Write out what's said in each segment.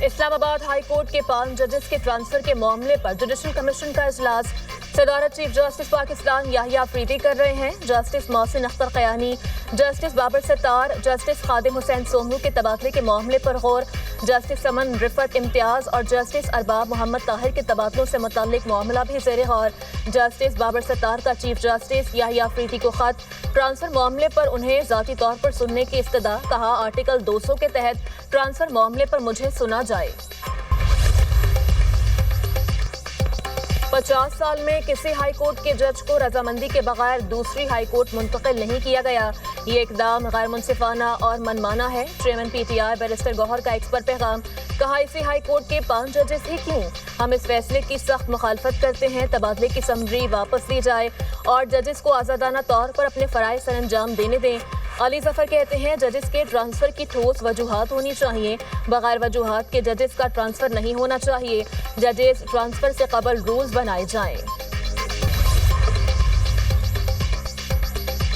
اسلام آباد high court کے 5 ججز کے ٹرانسفر کے معاملے پر جوڈیشل کمیشن کا اجلاس صدارت چیف جسٹس پاکستان یحییٰ افریدی کر رہے ہیں۔ جسٹس محسن اختر قیانی، جسٹس بابر ستار، جسٹس خادم حسین سومنو کے تبادلے کے معاملے پر غور، جسٹس سمن رفعت امتیاز اور جسٹس ارباب محمد طاہر کے تبادلوں سے متعلق معاملہ بھی زیر غور۔ جسٹس بابر ستار کا چیف جسٹس یحییٰ افریدی کو خط، ٹرانسفر معاملے پر انہیں ذاتی طور پر سننے کی استدعا، کہا آرٹیکل 200 کے تحت ٹرانسفر معاملے پر مجھے سنا جائے۔ 50 سال میں کسی ہائی کورٹ کے جج کو رضامندی کے بغیر دوسری ہائی کورٹ منتقل نہیں کیا گیا۔ یہ اقدام غیر منصفانہ اور منمانہ ہے۔ Chairman P T I barrister Gohar کا ایکس پر پیغام، کہا اسی ہائی کورٹ کے 5 ججز ہی کیوں، ہم اس فیصلے کی سخت مخالفت کرتے ہیں، تبادلے کی سمری واپس لی جائے اور ججز کو آزادانہ طور پر اپنے فرائض سر انجام دینے دیں۔ علی ظفر کہتے ہیں ججز کے ٹرانسفر کی ٹھوس وجوہات ہونی چاہیے، بغیر وجوہات کے ججز کا ٹرانسفر نہیں ہونا چاہیے۔ ججز ٹرانسفر سے قبل رولز بنائے جائیں۔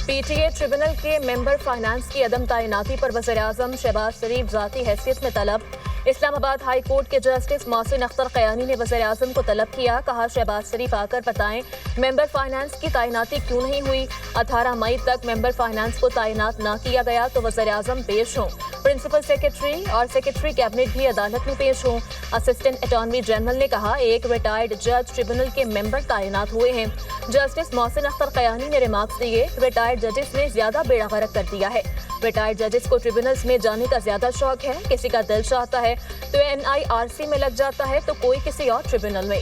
پی ٹی اے ٹریبونل کے ممبر فائنانس کی عدم تعیناتی پر وزیراعظم شہباز شریف ذاتی حیثیت میں طلب۔ اسلام آباد ہائی کورٹ کے جسٹس محسن اختر قیانی نے وزیراعظم کو طلب کیا، کہا شہباز شریف آ کر بتائیں ممبر فائنانس کی تعیناتی کیوں نہیں ہوئی۔ 18 مئی تک ممبر فائنانس کو تعینات نہ کیا گیا تو وزیراعظم پیش ہوں، پرنسپل سیکرٹری اور سیکرٹری کیبنٹ بھی عدالت میں پیش ہوں۔ اسسٹنٹ اٹارنی جنرل نے کہا ایک ریٹائرڈ جج ٹریبونل کے ممبر تعینات ہوئے ہیں۔ جسٹس محسن اختر قیانی نے ریمارکس دیے، ریٹائرڈ ججز نے زیادہ بیڑا غرق کر دیا ہے۔ ریٹائرڈ ججز کو ٹریبونلز میں جانے کا زیادہ شوق ہے، کسی کا دل چاہتا ہے تو NIRC میں لگ جاتا ہے تو کوئی کسی اور ٹریبونل میں۔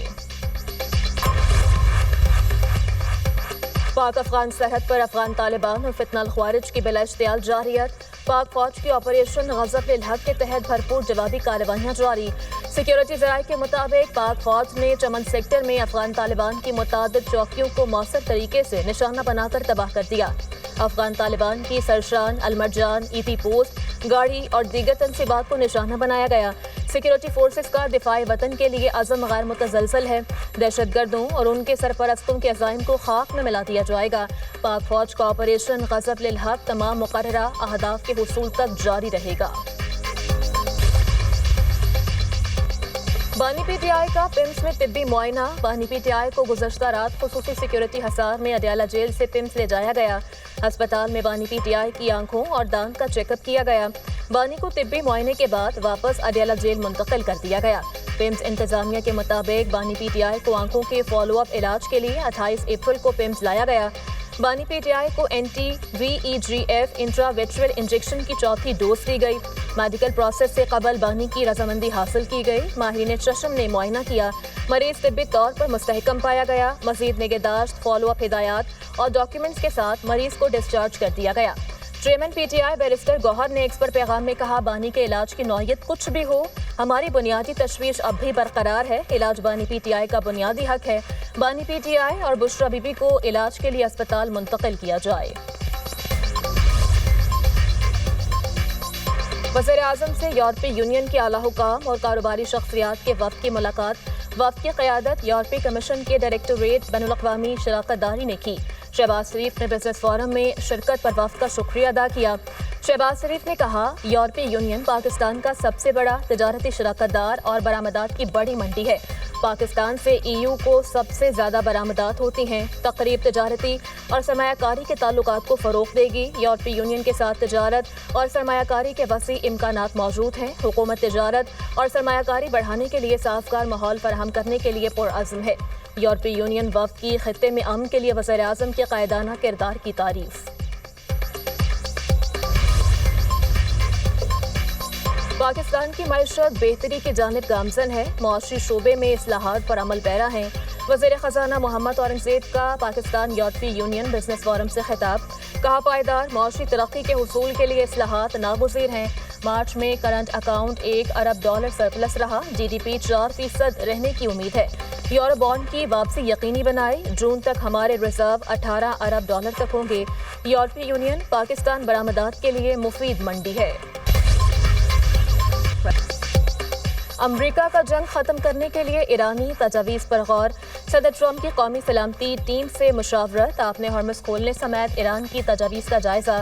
پاک افغان سرحد پر افغان طالبان اور فتنہ الخوارج کی بلا اشتعال جارحیت۔ پاک فوج کی آپریشن غضب للحق کے تحت بھرپور جوابی کارروائیاں جاری۔ سیکیورٹی ذرائع کے مطابق پاک فوج نے چمن سیکٹر میں افغان طالبان کی متعدد چوکیوں کو مؤثر طریقے سے نشانہ بنا کر تباہ کر دیا۔ افغان طالبان کی سرشان، المرجان، EP پوسٹ، گاڑی اور دیگر تنصیبات کو نشانہ بنایا گیا۔ سیکیورٹی فورسز کا دفاع وطن کے لیے عزم غیر متزلزل ہے۔ دہشت گردوں اور ان کے سرپرستوں کے عزائم کو خاک میں ملا دیا جائے گا۔ پاک فوج کا آپریشن غضب للحق تمام مقررہ اہداف کے حصول تک جاری رہے گا۔ بانی پی ٹی آئی کا پمس میں طبی معائنہ۔ بانی پی ٹی آئی کو گزشتہ رات خصوصی سیکیورٹی حصار میں اڈیالہ جیل سے پمس لے جایا گیا۔ ہسپتال میں بانی پی ٹی آئی کی آنکھوں اور دانت کا چیک اپ کیا گیا۔ بانی کو طبی معائنے کے بعد واپس اڈیالہ جیل منتقل کر دیا گیا۔ پمس انتظامیہ کے مطابق بانی پی ٹی آئی کو آنکھوں کے فالو اپ علاج کے لیے 28 اپریل کو پمس لایا گیا۔ بانی پی ٹی آئی کو anti-VEGF انٹراویٹرل انجیکشن کی چوتھی ڈوز دی گئی۔ میڈیکل پروسیس سے قبل بانی کی رضامندی حاصل کی گئی۔ ماہرین چشم نے معائنہ کیا۔ مریض طبی طور پر مستحکم پایا گیا۔ مزید نگہداشت، فالو اپ ہدایات اور ڈاکیومنٹس کے ساتھ مریض کو ڈسچارج کر دیا گیا۔ Chairman P T I barrister Gohar نے ایکس پر پیغام میں کہا بانی کے علاج کی نوعیت کچھ بھی ہو، ہماری بنیادی تشویش اب بھی برقرار ہے۔ علاج بانی پی ٹی آئی کا بنیادی حق ہے۔ بانی پی ٹی آئی اور بشرا بی بی کو علاج کے لیے اسپتال منتقل کیا جائے۔ وزیر اعظم سے یورپی یونین کے اعلیٰ حکام اور کاروباری شخصیات کے وفد کی ملاقات۔ وفد کی قیادت یورپی کمیشن کے ڈائریکٹوریٹ بین الاقوامی شراکت داری نے کی۔ شہباز شریف نے بزنس فورم میں شرکت پر وفد کا شکریہ ادا کیا۔ شہباز شریف نے کہا یورپی یونین پاکستان کا سب سے بڑا تجارتی شراکت دار اور برآمدات کی بڑی منڈی ہے۔ پاکستان سے EU کو سب سے زیادہ برآمدات ہوتی ہیں۔ تقریب تجارتی اور سرمایہ کاری کے تعلقات کو فروغ دے گی۔ یورپی یونین کے ساتھ تجارت اور سرمایہ کاری کے وسیع امکانات موجود ہیں۔ حکومت تجارت اور سرمایہ کاری بڑھانے کے لیے سازگار ماحول فراہم کرنے کے لیے پرعزم ہے۔ یورپی یونین وفد کی خطے میں امن کے لیے وزیر اعظم کے قائدانہ کردار کی تعریف۔ پاکستان کی معیشت بہتری کی جانب گامزن ہے۔ معاشی شعبے میں اصلاحات پر عمل پیرا ہیں۔ وزیر خزانہ محمد اورنگزیب کا پاکستان یورپی یونین بزنس فورم سے خطاب، کہا پائیدار معاشی ترقی کے حصول کے لیے اصلاحات ناگزیر ہیں۔ مارچ میں کرنٹ اکاؤنٹ $1 ارب سرپلس رہا۔ GDP 4% رہنے کی امید ہے۔ یورو بانڈ کی واپسی یقینی بنائی۔ جون تک ہمارے ریزرو $18 ارب تک ہوں گے۔ یورپی یونین پاکستان برآمدات کے لیے مفید منڈی ہے۔ امریکہ کا جنگ ختم کرنے کے لیے ایرانی تجاویز پر غور۔ صدر ٹرمپ کی قومی سلامتی ٹیم سے مشاورت۔ آپ نے ہرمز کھولنے سمیت ایران کی تجاویز کا جائزہ۔